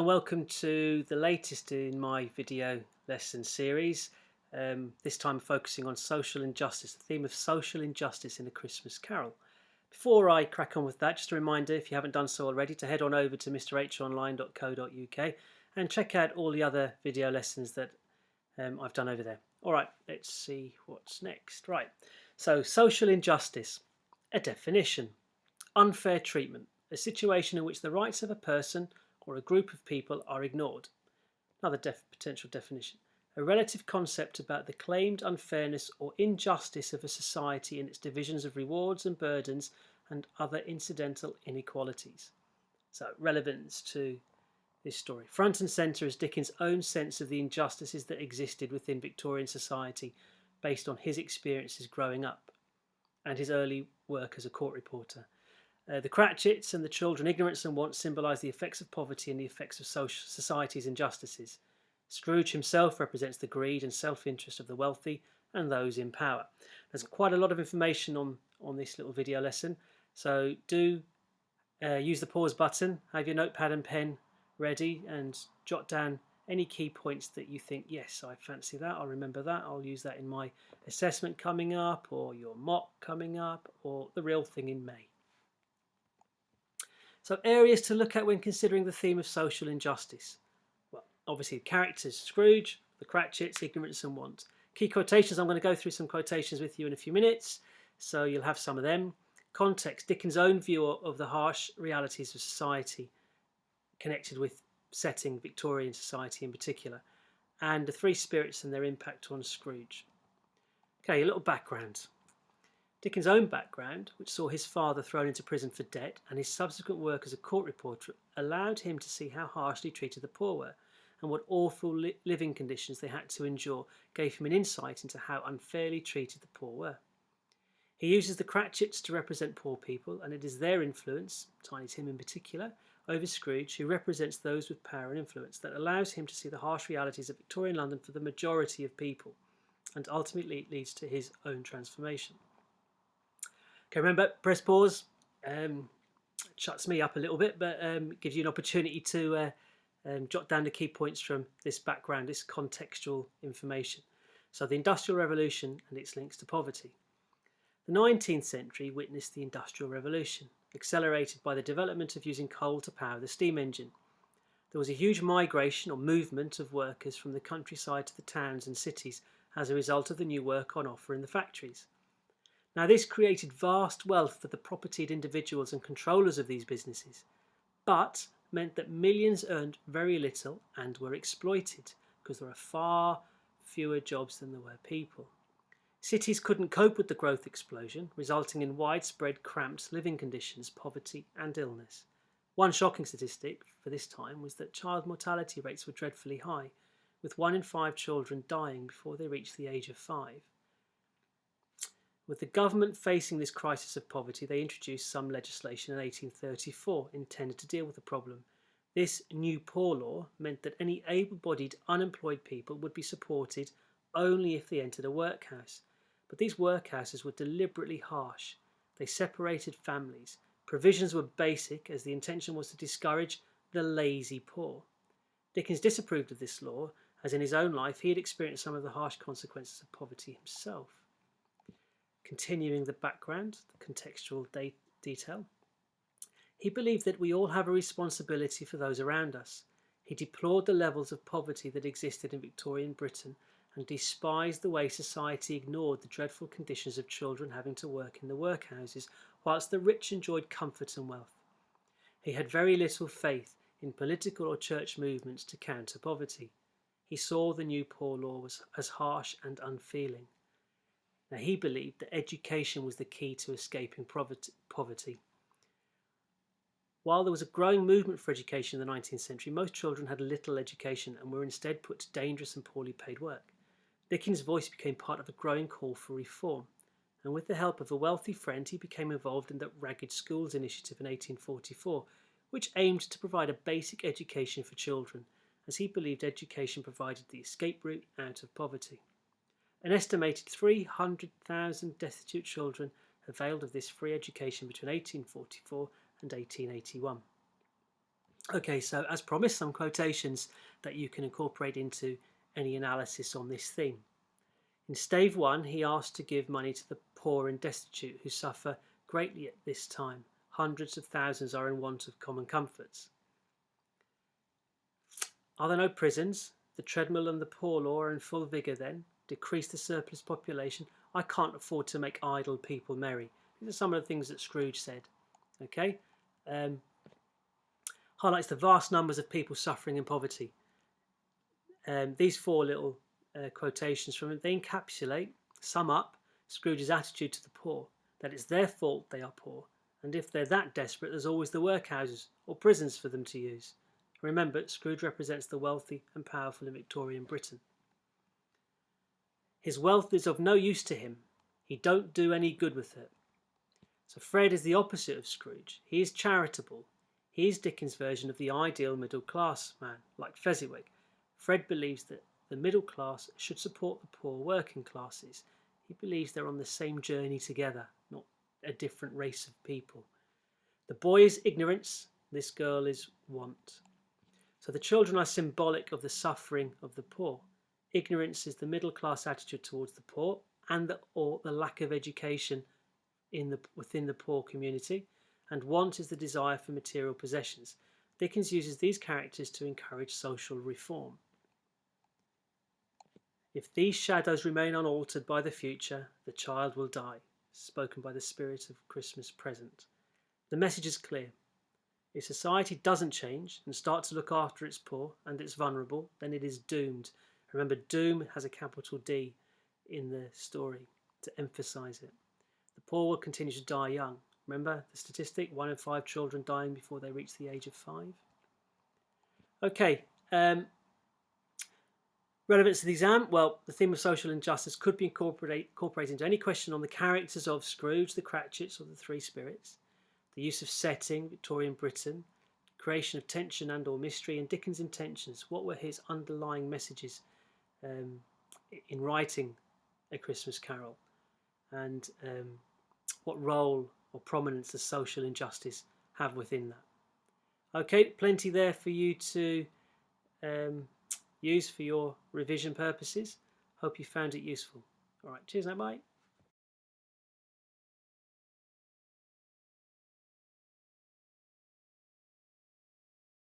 and welcome to the latest in my video lesson series, this time focusing on social injustice, the theme of social injustice in A Christmas Carol. Before I crack on with that, just a reminder, if you haven't done so already, to head on over to mrhonline.co.uk and check out all the other video lessons that I've done over there. Alright, let's see what's next. Right, so social injustice, a definition: unfair treatment, a situation in which the rights of a person or a group of people are ignored. Another potential definition: a relative concept about the claimed unfairness or injustice of a society in its divisions of rewards and burdens and other incidental inequalities. So, relevance to this story. Front and centre is Dickens' own sense of the injustices that existed within Victorian society based on his experiences growing up and his early work as a court reporter. The Cratchits and the children, ignorance and want, symbolise the effects of poverty and the effects of society's injustices. Scrooge himself represents the greed and self-interest of the wealthy and those in power. There's quite a lot of information on this little video lesson, so do use the pause button, have your notepad and pen ready, and jot down any key points that you think, yes, I fancy that, I'll remember that, I'll use that in my assessment coming up, or your mock coming up, or the real thing in May. So, areas to look at when considering the theme of social injustice. Well, obviously characters: Scrooge, the Cratchits, ignorance and want. Key quotations: I'm going to go through some quotations with you in a few minutes, so you'll have some of them. Context: Dickens' own view of the harsh realities of society connected with setting Victorian society in particular, and the three spirits and their impact on Scrooge. Okay, a little background. Dickens' own background, which saw his father thrown into prison for debt, and his subsequent work as a court reporter, allowed him to see how harshly treated the poor were, and what awful living conditions they had to endure gave him an insight into how unfairly treated the poor were. He uses the Cratchits to represent poor people, and it is their influence, Tiny Tim in particular, over Scrooge, who represents those with power and influence, that allows him to see the harsh realities of Victorian London for the majority of people, and ultimately it leads to his own transformation. Okay, remember, press pause. Shuts me up a little bit, but gives you an opportunity to jot down the key points from this background, this contextual information. So, the Industrial Revolution and its links to poverty. The 19th century witnessed the Industrial Revolution, accelerated by the development of using coal to power the steam engine. There was a huge migration or movement of workers from the countryside to the towns and cities as a result of the new work on offer in the factories. Now, this created vast wealth for the propertied individuals and controllers of these businesses, but meant that millions earned very little and were exploited because there are far fewer jobs than there were people. Cities couldn't cope with the growth explosion, resulting in widespread cramped living conditions, poverty and illness. One shocking statistic for this time was that child mortality rates were dreadfully high, with 1 in 5 children dying before they reached the age of 5. With the government facing this crisis of poverty, they introduced some legislation in 1834 intended to deal with the problem. This New Poor Law meant that any able-bodied unemployed people would be supported only if they entered a workhouse. But these workhouses were deliberately harsh. They separated families. Provisions were basic, as the intention was to discourage the lazy poor. Dickens disapproved of this law, as in his own life he had experienced some of the harsh consequences of poverty himself. Continuing the background, the contextual detail. He believed that we all have a responsibility for those around us. He deplored the levels of poverty that existed in Victorian Britain and despised the way society ignored the dreadful conditions of children having to work in the workhouses whilst the rich enjoyed comfort and wealth. He had very little faith in political or church movements to counter poverty. He saw the New Poor Law as harsh and unfeeling. Now, he believed that education was the key to escaping poverty. While there was a growing movement for education in the 19th century, most children had little education and were instead put to dangerous and poorly paid work. Dickens' voice became part of a growing call for reform, and with the help of a wealthy friend, he became involved in the Ragged Schools initiative in 1844, which aimed to provide a basic education for children, as he believed education provided the escape route out of poverty. An estimated 300,000 destitute children availed of this free education between 1844 and 1881. Okay, so as promised, some quotations that you can incorporate into any analysis on this theme. In stave 1, he asked to give money to the poor and destitute who suffer greatly at this time. Hundreds of thousands are in want of common comforts. Are there no prisons? The treadmill and the poor law are in full vigour then. Decrease the surplus population. I can't afford to make idle people merry. These are some of the things that Scrooge said. Okay, highlights the vast numbers of people suffering in poverty. These four little quotations from it, they encapsulate, sum up Scrooge's attitude to the poor, that it's their fault they are poor, and if they're that desperate, there's always the workhouses or prisons for them to use. Remember, Scrooge represents the wealthy and powerful in Victorian Britain. His wealth is of no use to him. He don't do any good with it. So Fred is the opposite of Scrooge. He is charitable. He is Dickens' version of the ideal middle class man, like Fezziwig. Fred believes that the middle class should support the poor working classes. He believes they're on the same journey together, not a different race of people. The boy is ignorance, this girl is want. So the children are symbolic of the suffering of the poor. Ignorance is the middle class attitude towards the poor and the lack of education within the poor community, and want is the desire for material possessions. Dickens uses these characters to encourage social reform. If these shadows remain unaltered by the future, the child will die. Spoken by the spirit of Christmas present. The message is clear. If society doesn't change and start to look after its poor and its vulnerable, then it is doomed. Remember, doom has a capital D in the story to emphasize it. The poor will continue to die young. Remember the statistic, 1 in 5 children dying before they reach the age of 5. Okay, relevance to the exam. Well, the theme of social injustice could be incorporated into any question on the characters of Scrooge, the Cratchits, or the Three Spirits. The use of setting, Victorian Britain, creation of tension and or mystery, and Dickens' intentions. What were his underlying messages in writing A Christmas Carol? And what role or prominence does social injustice have within that? Okay, plenty there for you to use for your revision purposes. Hope you found it useful. All right, cheers now, bye.